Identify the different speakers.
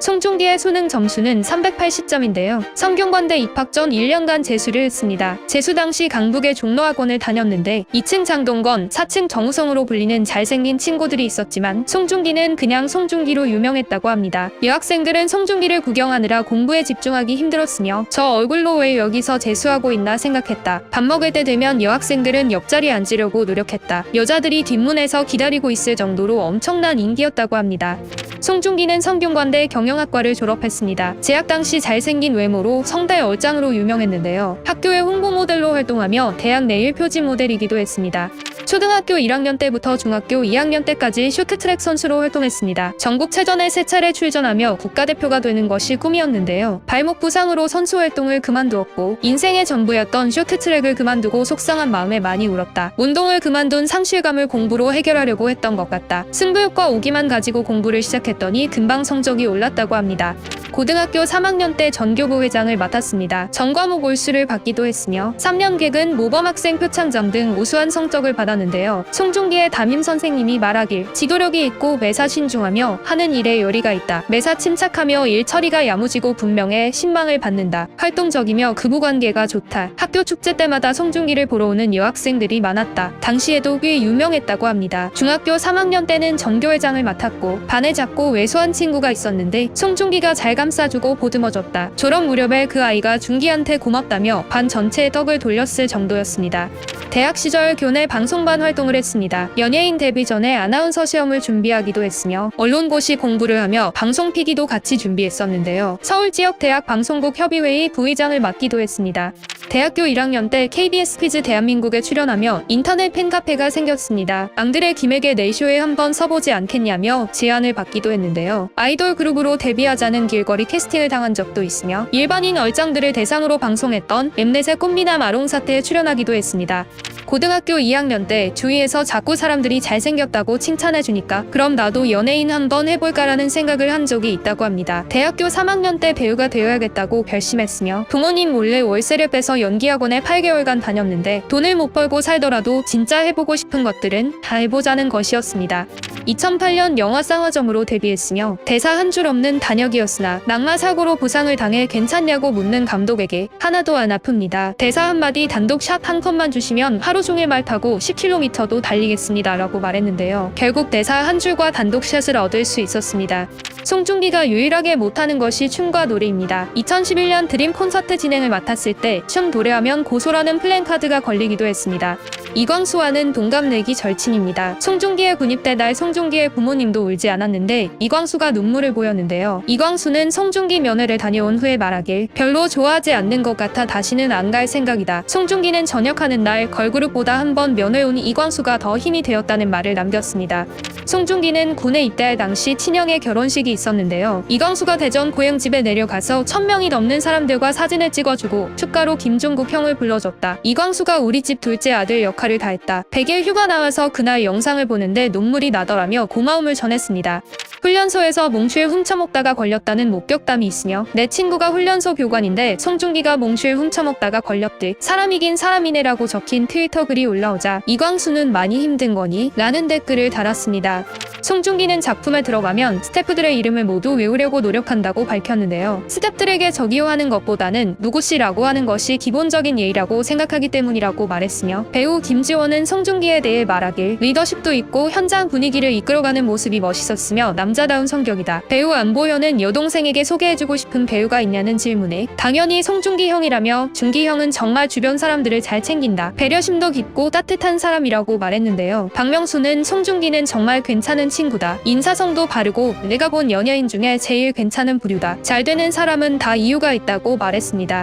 Speaker 1: 송중기의 수능 점수는 380점인데요. 성균관대 입학 전 1년간 재수를 했습니다. 재수 당시 강북의 종로학원을 다녔는데 2층 장동건, 4층 정우성으로 불리는 잘생긴 친구들이 있었지만 송중기는 그냥 송중기로 유명했다고 합니다. 여학생들은 송중기를 구경하느라 공부에 집중하기 힘들었으며 저 얼굴로 왜 여기서 재수하고 있나 생각했다. 밥 먹을 때 되면 여학생들은 옆자리에 앉으려고 노력했다. 여자들이 뒷문에서 기다리고 있을 정도로 엄청난 인기였다고 합니다. 송중기는 성균관대 경영학과를 졸업했습니다. 재학 당시 잘생긴 외모로 성대 얼짱으로 유명했는데요. 학교의 홍보 모델로 활동하며 대학 내 1표지 모델이기도 했습니다. 초등학교 1학년 때부터 중학교 2학년 때까지 쇼트트랙 선수로 활동했습니다. 전국체전에 3차례 출전하며 국가대표가 되는 것이 꿈이었는데요. 발목 부상으로 선수 활동을 그만두었고 인생의 전부였던 쇼트트랙을 그만두고 속상한 마음에 많이 울었다. 운동을 그만둔 상실감을 공부로 해결하려고 했던 것 같다. 승부욕과 오기만 가지고 공부를 시작했더니 금방 성적이 올랐다고 합니다. 고등학교 3학년 때 전교부 회장을 맡았습니다. 전과목 올수를 받기도 했으며 3년 개근, 모범학생 표창장 등 우수한 성적을 받았는데요. 송중기의 담임 선생님이 말하길 지도력이 있고 매사 신중하며 하는 일에 열의가 있다. 매사 침착하며 일 처리가 야무지고 분명해 신망을 받는다. 활동적이며 부부관계가 좋다. 학교 축제 때마다 송중기를 보러 오는 여학생들이 많았다. 당시에도 꽤 유명했다고 합니다. 중학교 3학년 때는 전교회장을 맡았고 반에 작고 왜소한 친구가 있었는데 송중기가 잘 감싸주고 보듬어줬다. 졸업 무렵에 그 아이가 중기한테 고맙다며 반 전체에 떡을 돌렸을 정도였습니다. 대학 시절 교내 방송반 활동을 했습니다. 연예인 데뷔 전에 아나운서 시험을 준비하기도 했으며 언론고시 공부를 하며 방송 피기도 같이 준비했었는데요. 서울지역대학 방송국 협의회의 부의장을 맡기도 했습니다. 대학교 1학년 때 KBS 퀴즈 대한민국에 출연하며 인터넷 팬카페가 생겼습니다. 앙드레 김에게 내쇼에 한번 서보지 않겠냐며 제안을 받기도 했는데요. 아이돌 그룹으로 데뷔하자는 길거리 캐스팅을 당한 적도 있으며 일반인 얼짱들을 대상으로 방송했던 엠넷의 꽃미남 아롱사태에 출연하기도 했습니다. 고등학교 2학년 때 주위에서 자꾸 사람들이 잘생겼다고 칭찬해주니까 그럼 나도 연예인 한번 해볼까라는 생각을 한 적이 있다고 합니다. 대학교 3학년 때 배우가 되어야겠다고 결심했으며 부모님 몰래 월세를 빼서 연기학원에 8개월간 다녔는데 돈을 못 벌고 살더라도 진짜 해보고 싶은 것들은 다 해보자는 것이었습니다. 2008년 영화 쌍화점으로 데뷔했으며 대사 한 줄 없는 단역이었으나 낙마 사고로 부상을 당해 괜찮냐고 묻는 감독에게 하나도 안 아픕니다. 대사 한마디 단독 샷 한 컷만 주시면 하루 종일 말 타고 10km도 달리겠습니다 라고 말했는데요. 결국 대사 한 줄과 단독 샷을 얻을 수 있었습니다. 송중기가 유일하게 못하는 것이 춤과 노래입니다. 2011년 드림 콘서트 진행을 맡았을 때 춤 노래하면 고소라는 플랜카드가 걸리기도 했습니다. 이광수와는 동갑내기 절친입니다. 송중기의 군입대 날 송중기의 부모님도 울지 않았는데 이광수가 눈물을 보였는데요. 이광수는 송중기 면회를 다녀온 후에 말하길 별로 좋아하지 않는 것 같아 다시는 안 갈 생각이다. 송중기는 전역하는 날 걸그룹보다 한 번 면회 온 이광수가 더 힘이 되었다는 말을 남겼습니다. 송중기는 군에 입대할 당시 친형의 결혼식이 있었는데요. 이광수가 대전 고향집에 내려가서 1000명이 넘는 사람들과 사진을 찍어주고 축가로 김종국 형을 불러줬다. 이광수가 우리 집 둘째 아들 역할을 다했다. 100일 휴가 나와서 그날 영상을 보는데 눈물이 나더라며 고마움을 전했습니다. 훈련소에서 몽쉘 훔쳐먹다가 걸렸다는 목격담이 있으며 내 친구가 훈련소 교관인데 송중기가 몽쉘 훔쳐먹다가 걸렸대. 사람이긴 사람이네라고 적힌 트위터 글이 올라오자 이광수는 많이 힘든 거니? 라는 댓글을 달았습니다. 송중기는 작품에 들어가면 스태프들의 이름을 모두 외우려고 노력한다고 밝혔는데요. 스태프들에게 저기요하는 것보다는 누구씨라고 하는 것이 기본적인 예의라고 생각하기 때문이라고 말했으며 배우 김지원은 송중기에 대해 말하길 리더십도 있고 현장 분위기를 이끌어가는 모습이 멋있었으며 남자다운 성격이다. 배우 안보현은 여동생에게 소개해주고 싶은 배우가 있냐는 질문에 당연히 송중기 형이라며 중기 형은 정말 주변 사람들을 잘 챙긴다. 배려심도 깊고 따뜻한 사람이라고 말했는데요. 박명수는 송중기는 정말 괜찮은 친구다. 인사성도 바르고 내가 본 연예인 중에 제일 괜찮은 부류다. 잘 되는 사람은 다 이유가 있다고 말했습니다.